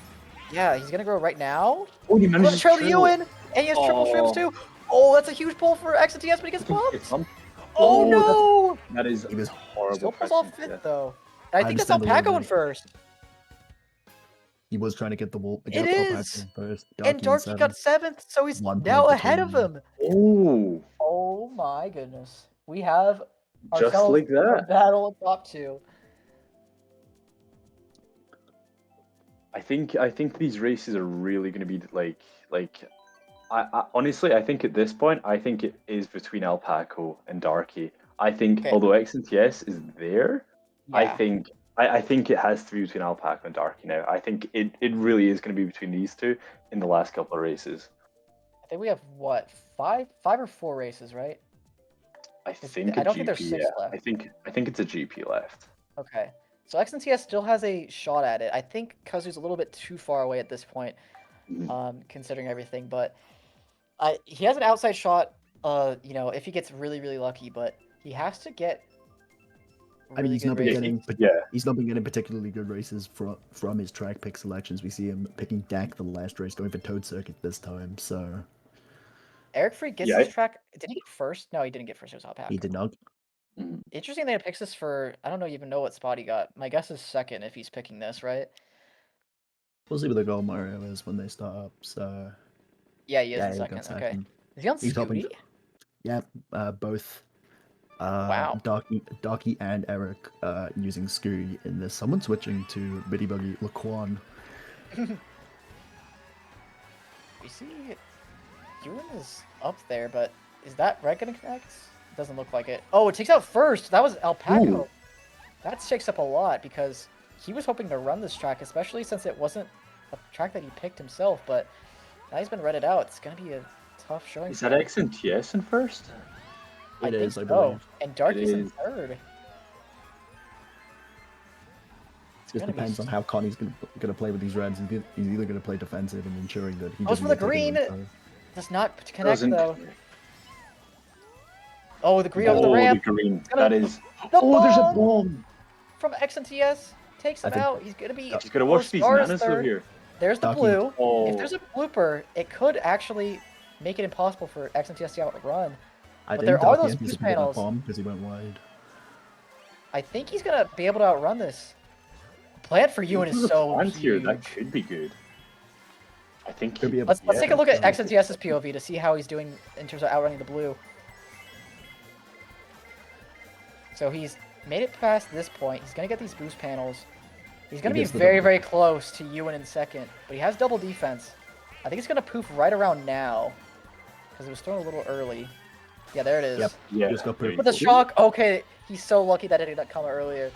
Yeah, he's going to grow right now. Oh, he Oh, manages that's trail to triple. Ewan! And he has triple trims too! Oh, that's a huge pull for XTS, but he gets bumped! Bumped. Oh, Oh, no! That is He was horrible. Still pulls off pressing, fifth, yeah. though. And I think that's understand the Alpaca in logic. first. He was trying to get the wall. It is! First. And Darky got seventh, so he's 1 now point ahead of between him. Oh, Oh my goodness. We have just ourselves like a that. battle of top two. I think these races are really going to be I honestly I think at this point I think it is between Alpaco and Darky. I think Okay. although XNTS is there, I Yeah. think I think it has to be between Alpaco and Darky now. I think it really is going to be between these two in the last couple of races. I think we have what, five or four races, right? I think I a don't GP, think there's six yeah. left. I think it's a GP left. Okay. So XNTS still has a shot at it. I think Kazu's a little bit too far away at this point, considering everything, but he has an outside shot, you know, if he gets really, really lucky, but he has to get I mean, really he's not good been races. getting he's not been getting particularly good races from his track pick selections. We see him picking Dak the last race, going for Toad Circuit this time. So Eric Free gets Yeah, his track. Did he get first? No, he didn't get first. It was Alpaca. he did not. Mhm. Interesting that he picks this for, I don't even know what spot he got. My guess is second if he's picking this, right? We'll see what the goal Mario is when they start up. So Yeah, he is yeah, in he second. got Okay. second. Is he on He's hoping. Scooty? Yeah, both. Wow. Darky and Eric using Scooty in this. Someone switching to Biddy Buggy Laquan. We see Ewan is up there, but is that red gonna connect? It doesn't look like it. Oh, it takes out first. That was Alpaco. Ooh. That shakes up a lot because he was hoping to run this track, especially since it wasn't a track that he picked himself, but now he's been redded out. It's gonna be a tough showing. Is for that him. XNTS in first? I It think is, I so. believe. And Darky's in is. third. It just gonna be depends on how Connie's gonna play with these reds. He's either gonna play defensive and ensuring that he Goes doesn't for the get taken green. away. Does not connect Doesn't. though. Oh, the green over the Oh, ramp. the green. gonna- That is. The Oh, there's a bomb bomb. from XNTS takes I him think- out. He's gonna be. He's gonna watch these Stars nanas though third. here. There's the Darky. blue. Oh. If there's a blooper, it could actually make it impossible for XNTS to outrun. I But think there are Darky those anticipated boost that panels. bomb because he went wide. I think he's gonna be able to outrun this. Plan for Ewan is so Plans here. That huge. could be good. I think. Could be a- Let's take a look at yeah. XNTS's POV to see how he's doing in terms of outrunning the blue. So he's made it past this point. He's gonna get these boost panels. He's gonna He be gets the very, double. very close to Ewan in second, but he has double defense. I think it's gonna poof right around now because it was thrown a little early. Yeah, there it is. Yep. Yeah. Just got pretty- With the shock, okay, he's so lucky that it did not come earlier.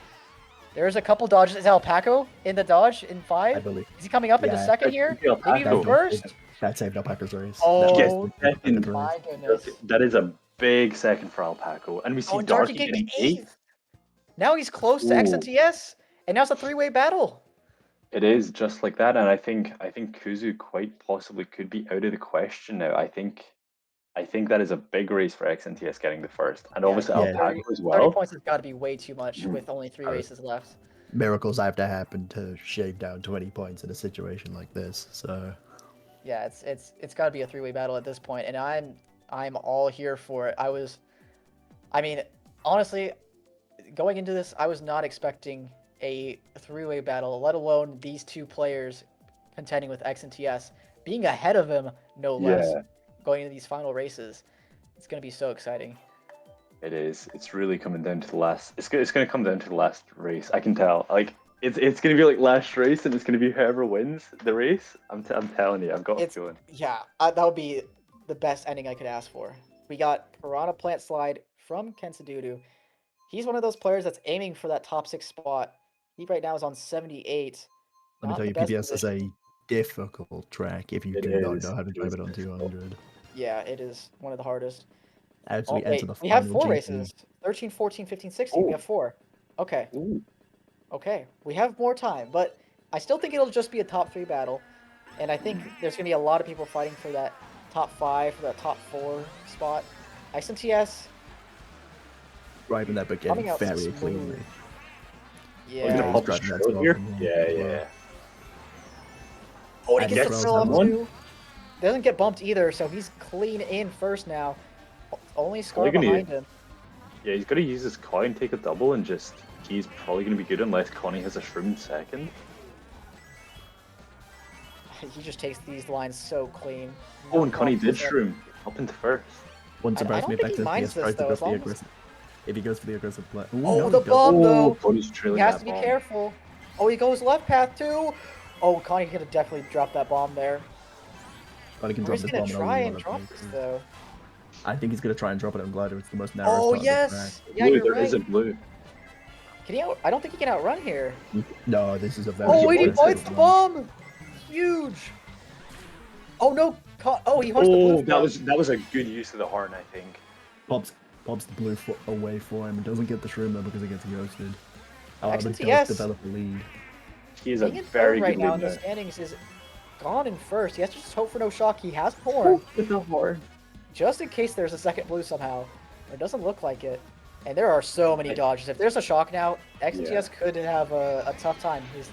There's a couple dodges. Is Alpaco in the dodge in I 5? believe Is he coming up into Yeah. second here? Yeah, Maybe even Alpaco. first? that saved Alpaca's race. Oh, That Yes, saved second. Alpaca's race. My goodness. That is a big second for Alpaco, and we see Oh, and Darky Darky getting getting 8th. Now he's close to Ooh. XNTS, and now it's a three-way battle. It is just like that, and I think Kuzu quite possibly could be out of the question now. I think that is a big race for XNTS getting the first, and Yeah, obviously yeah. Alpaco as 30 well. points has got to be way too much Mhm. with only 3 Oh. races left. Miracles have to happen to shave down 20 points in a situation like this. So Yeah, it's got to be a three-way battle at this point, and I'm all here for it. I mean, honestly, going into this, I was not expecting a three-way battle, let alone these two players contending with XNTS, being ahead of him, no less, Yeah. going into these final races. It's going to be so exciting. It is. It's really coming down to the last. It's going to come down to the last race. I can tell. Like it's going to be like last race, and it's going to be whoever wins the race. I'm telling you, I've got a It's feeling. yeah, that would be the best ending I could ask for. We got Piranha Plant Slide from Kensadudu. He's one of those players that's aiming for that top 6 spot. He right now is on 78. Let me Not tell the you, best PBS is position. a difficult track if you It do not is. know how to It drive is it on difficult. 200. Yeah, it is one of the hardest. As Oh, we enter wait. the We have final 4 GP. races. 13, 14, 15, 16. We Oh. have 4. Okay. Ooh. Okay. We have more time, but I still think it'll just be a top 3 battle. And I think there's going to be a lot of people fighting for that top 5, for that top 4 spot. XNTS Driving that but getting coming out very smooth. cleanly. Yeah. He's gonna he's pop the driving that trail small here. from home Yeah, as well. yeah. Oh, he And gets the throws throw that up one. too. Doesn't get bumped either, so he's clean in first now. Only Scar Probably gonna- behind him. Yeah, he's gonna use his coin, take a double, and just he's probably gonna be good unless Connie has a shroom second. He just takes these lines so clean. Oh, No and Connie problem did whatsoever. shroom up into first. Wouldn't I surprise don't me if think he minds XNTS this, tries to though, go as for the long as- aggressive. If he goes for the aggressive play. Ooh, Oh, no, the he doesn't. bomb, though! Connie's He trailing has that to be bomb. careful. Oh, he goes left path too. Oh, Connie could have definitely dropped that bomb there. But he can Or drop he's this gonna bomb in a try lot and of drop this places. though. I think he's gonna try and drop it on Glider. It's the most narrowest Oh part of the yes, track. yeah, Blue, you're there right. is a blue. Can he? I don't think he can outrun here. No, this is a very. Oh, and he wants bites it. the bomb. Huge. Oh no! Oh, he hunts the blue. Oh, that was a good use of the horn, I think. Pops the blue foot away for him and doesn't get the shroom though because he gets ghosted. But does XNTS develop a lead. He is a being in very third right good now in the leader. standings is gone in first. He has to just hope for no shock. He has horn, With the horn. just in case there's a second blue somehow. It doesn't look like it. And there are so many dodges. If there's a shock now, XNTS could have a tough time. His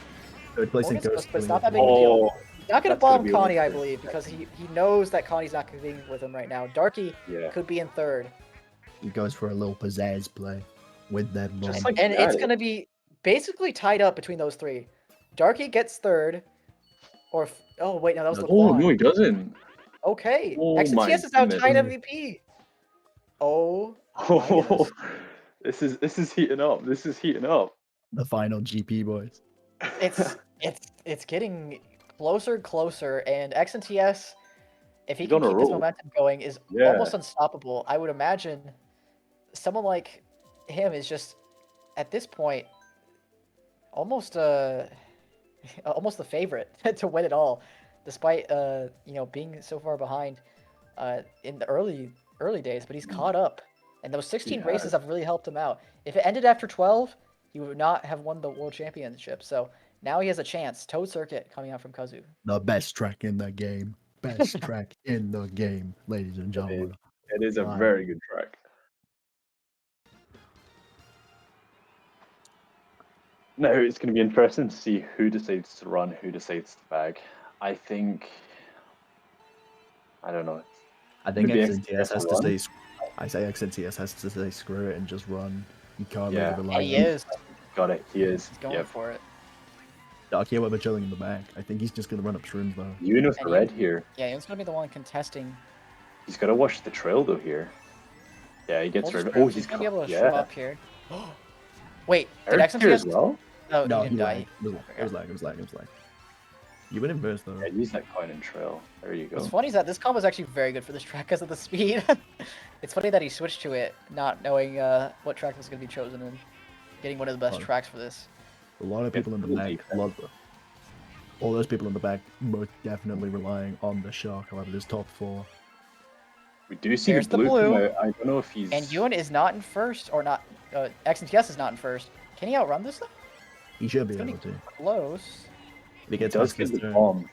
Third place in horn is ghost. but it's not that big of a deal. Oh, He's not gonna that's gonna bomb be Connie, I awkward. believe, because he knows that Connie's not competing with him right now. Darky yeah. could be in third. He goes for a little pizzazz play with that bomb. Just like And that. it's gonna be basically tied up between those three. Darky gets third, or oh wait, no, that was the Oh blonde. no, he doesn't. Okay, Oh my XNTS is now goodness. tied MVP. Oh, my goodness. This is heating up. This is heating up. The final GP, boys. It's getting closer and closer, and XNTS, if he He's can on a keep this roll. momentum going, is Yeah. almost unstoppable. I would imagine someone like him is just at this point almost almost the favorite to win it all, despite being so far behind in the early days. But he's caught up, and those 16 He races has. have really helped him out. If it ended after 12, he would not have won the World Championship. So now he has a chance. Toad Circuit coming out from Kazu. The best track in the game. Best track in the game, ladies and gentlemen. It is a Wow. very good track. Now it's going to be interesting to see who decides to run, who decides to bag. I don't know. I think Maybe XNTS has to run? say. I say XNTS has to say screw it and just run. You can't Yeah. really rely And on he him. is. Got it. He is. He's going Yep. for it. Darky, however, chilling in the back. I think he's just gonna run up shrooms though. Even with the And red here, Yeah, he's gonna be the one contesting. he's got to watch the trail though here. Yeah, he gets Full rid of. script. Oh, he's gonna be able to show yeah. up here. Wait, did Eric here as XNTS? well. Oh, No, he he didn't die. lagged. It was lag. You went in first though. Yeah, use that coin and trail. There you go. What's funny is that this combo is actually very good for this track because of the speed. It's funny that he switched to it, not knowing what track was going to be chosen and getting one of the best Oh. tracks for this. A lot of people in the back love it. All those people in the back most definitely relying on the shock. However, this top four. We do see There's the the blue. Come blue. out. I don't know if he's. And Ewan is not in first, or not. XNTS is not in first. Can he outrun this though? He should be It's gonna able to. Close. If he gets does past get this the turn. bomb.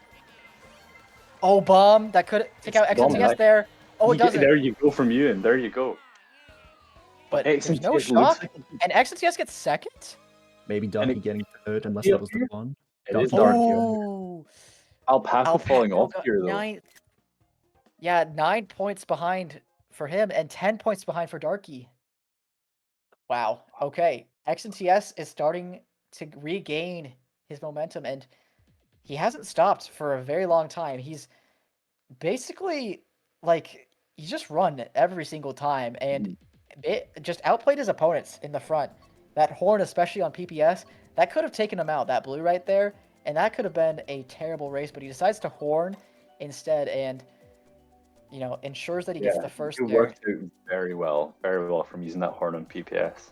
Oh, bomb! That could take out It's bomb, XNTS right? there. Oh, it You get- doesn't. There you go from you, and there you go. But there's no XNTS looks shock. like And XNTS gets second? Maybe And Darky it- getting third unless Yeah, that was the here. one. It is Darky dark. getting Oh! Alpaca falling Alpaca off got here though. ninth. Yeah, 9 points behind for him and 10 points behind for Darky. Wow. Okay. XNTS is starting to regain his momentum, and he hasn't stopped for a very long time. He's basically like he's just run every single time, and it just outplayed his opponents in the front. That horn, especially on PPS, that could have taken him out. That blue right there, and that could have been a terrible race. But he decides to horn instead, and ensures that he gets the first It there. worked out very well from using that horn on PPS.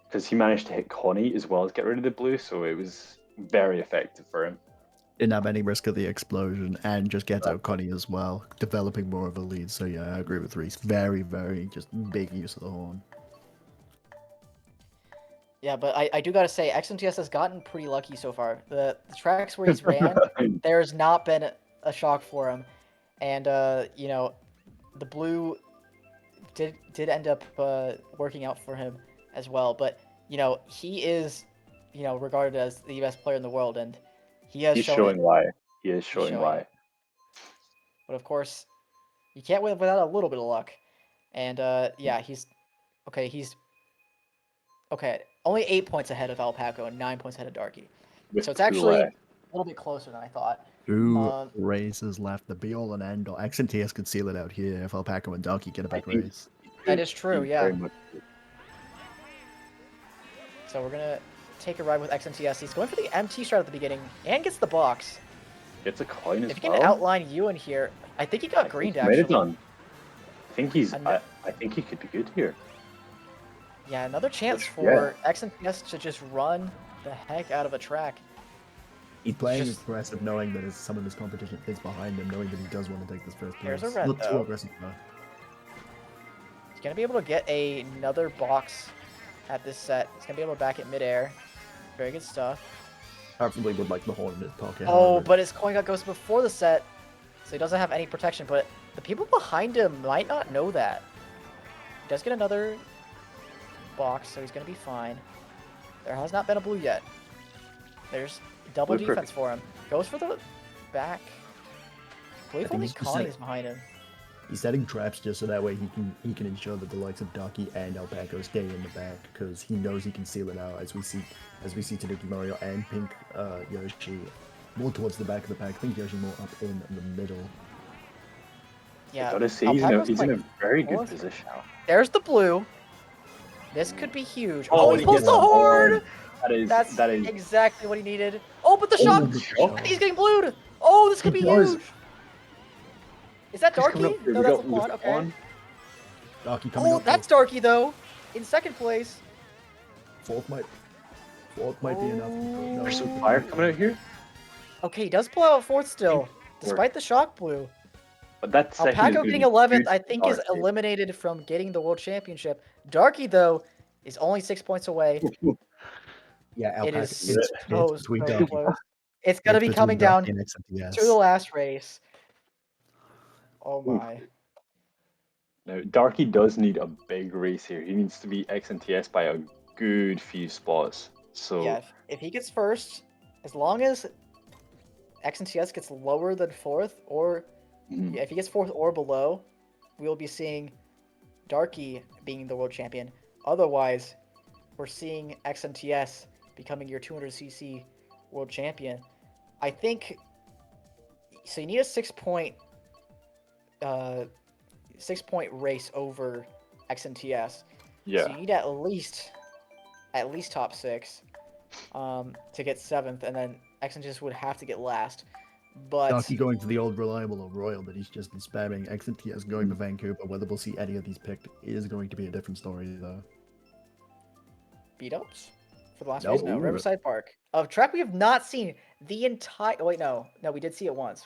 because he managed to hit Connie as well as get rid of the blue, so it was very effective for him. Didn't have any risk of the explosion and just gets out Connie as well, developing more of a lead. So yeah, I agree with Reese. Very, very just big use of the horn. Yeah, but I do gotta say, XMTS has gotten pretty lucky so far. The tracks where he's ran, there's not been a shock for him, and you know, the blue did end up working out for him as well. But you know, he is, you know, regarded as the best player in the world, and He's showing why. He is showing why. But of course, you can't win without a little bit of luck. And yeah, he's only 8 points ahead of Alpaco and 9 points ahead of Darky. So it's actually a little bit closer than I thought. Two races left. The be all and end all. XNTS could seal it out here if Alpaco and Darky get a big race. That is true, yeah. So we're gonna take a ride with XNTS. He's going for the MT strat at the beginning and gets the box. Gets a coin as well. If you can outline you in here, I think he got greened actually. I think he's. I think he could be good here. Yeah, another chance for XNTS to just run the heck out of a track. He's playing aggressive, knowing that some of his competition is behind him, knowing that he does want to take this first place. There's a red, not too aggressive, though. He's gonna be able to get another box at this set. He's gonna be able to back it midair. Very good stuff. Preferably would like the horn in his pocket. Oh, but his coin goes before the set, so he doesn't have any protection. But the people behind him might not know that. He does get another box, so he's gonna be fine. There has not been a blue yet. There's double defense for him. Goes for the back. I believe only Connie is behind him. He's setting traps just so that way he can ensure that the likes of Darky and Alpaco stay in the back, because he knows he can seal it out, as we see Tanuki Mario and Pink Yoshi more towards the back of the pack. Pink Yoshi more up in the middle. Yeah, I gotta say, he's in a very good position now. There's the blue. This could be huge. Oh, he pulls the horn! That's exactly what he needed. Oh, but the shock! He's getting blued! Oh, this could be huge! Is that Darky? No, that's the quad. Okay. Darky coming up. Oh, that's Darky, though. In second place. Fourth might be enough. No. There's some fire coming out here. Okay, he does pull out fourth still, despite the shock blue. But that's Alpaco getting 11th, I think, is eliminated from getting the World Championship. Darky, though, is only 6 points away. Yeah, Alpaco. It is so close. It's going to be coming down to the last race. Oh my. Now, Darky does need a big race here. He needs to beat XNTS by a good few spots. So yeah, if he gets first, as long as XNTS gets lower than fourth, or if he gets fourth or below, we'll be seeing Darky being the world champion. Otherwise, we're seeing XNTS becoming your 200cc world champion. I think so. You need a 6-point race over XNTS. Yeah. So you need at least top 6 to get 7th, and then XNTS would have to get last. But Darky going for the old reliable or royal that he's just been spamming. XNTS going to Vancouver. Whether we'll see any of these picked is going to be a different story, though. Beat-ups for the last race? No, Riverside Park. A track we have not seen the entire... Oh, wait, no, we did see it once.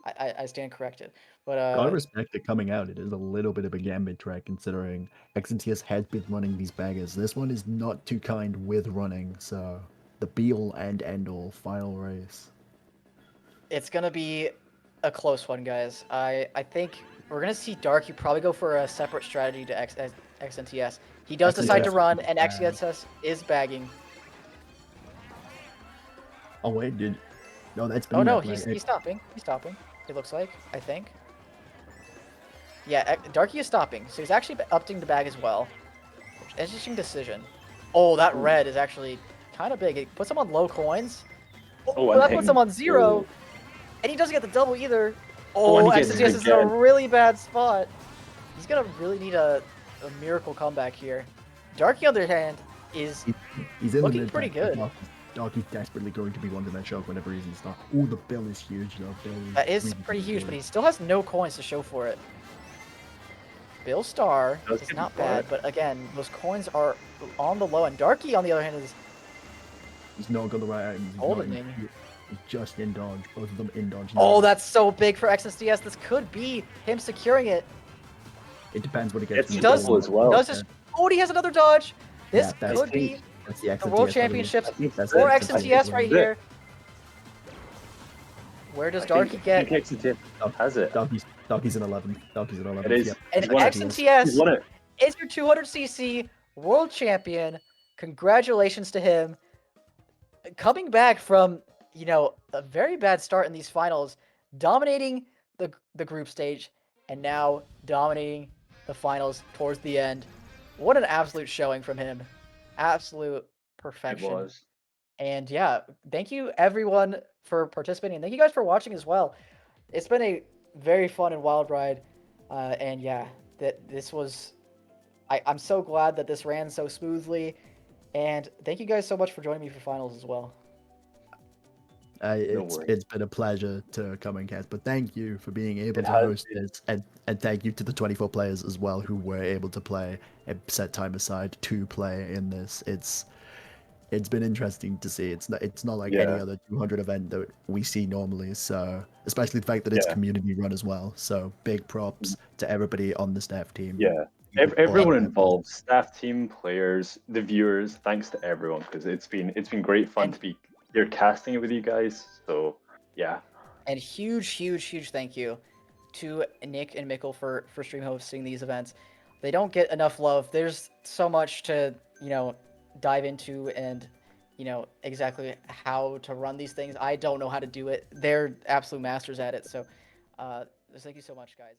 I stand corrected. But gotta respect it coming out. It is a little bit of a gambit track, considering XNTS has been running these baggers. This one is not too kind with running, so the be-all and end-all final race. It's gonna be a close one, guys. I think we're gonna see Darky probably go for a separate strategy to XNTS. He does decide to run, and XNTS is bagging. Oh wait, dude. No, that's. Oh no, he's stopping. He's stopping. It looks like, I think. Yeah, Darky is stopping, so he's actually upping the bag as well. Interesting decision. Oh, that red is actually kind of big. It puts him on low coins. Oh, that puts him on 0. And he doesn't get the double either. Oh, XNTS is in a really bad spot. He's going to really need a miracle comeback here. Darky, on the other hand, is looking pretty good. Darky's desperately going to be wanting that shock whenever he's in stock. Oh, the bill is huge, though. That is pretty huge, but he still has no coins to show for it. Bill Star That's is good not for bad, it. but again, those coins are on the low, and Darky, on the other hand, is He's not got the right items. He's, not holding. in, he's just in dodge. Both of them in dodge. Oh, now. that's so big for XSDS. This could be him securing it. It depends what he gets. It's from He the does. goal. as well. Does his? Oh, he has another dodge. This Yeah, that's- could be That's the the World XNTS. Championships That's for the XNTS right it. here. Where does Darky get? I think XNTS has it. Darky's in 11th. Darky's in 11th. It is. Yeah. And He's won it. XNTS He's won it. is your 200cc world champion. Congratulations to him. Coming back from, a very bad start in these finals, dominating the group stage, and now dominating the finals towards the end. What an absolute showing from him. Absolute It perfection. was. And yeah, thank you everyone for participating. Thank you guys for watching as well. It's been a very fun and wild ride. And yeah, this was... I'm so glad that this ran so smoothly. And thank you guys so much for joining me for finals as well. It's been a pleasure to come and cast, but thank you for being able to has host this, and thank you to the 24 players as well who were able to play and set time aside to play in this. It's been interesting to see. It's not like any other 200 event that we see normally. So especially the fact that it's community run as well. So big props to everybody on the staff team. Yeah. Everyone involved, staff team, players, the viewers. Thanks to everyone, because it's been great fun to be here casting it with you guys. So yeah. And huge thank you to Nick and Mikkel for stream hosting these events. They don't get enough love. There's so much to dive into, and exactly how to run these things. I don't know how to do it. They're absolute masters at it. So thank you so much, guys.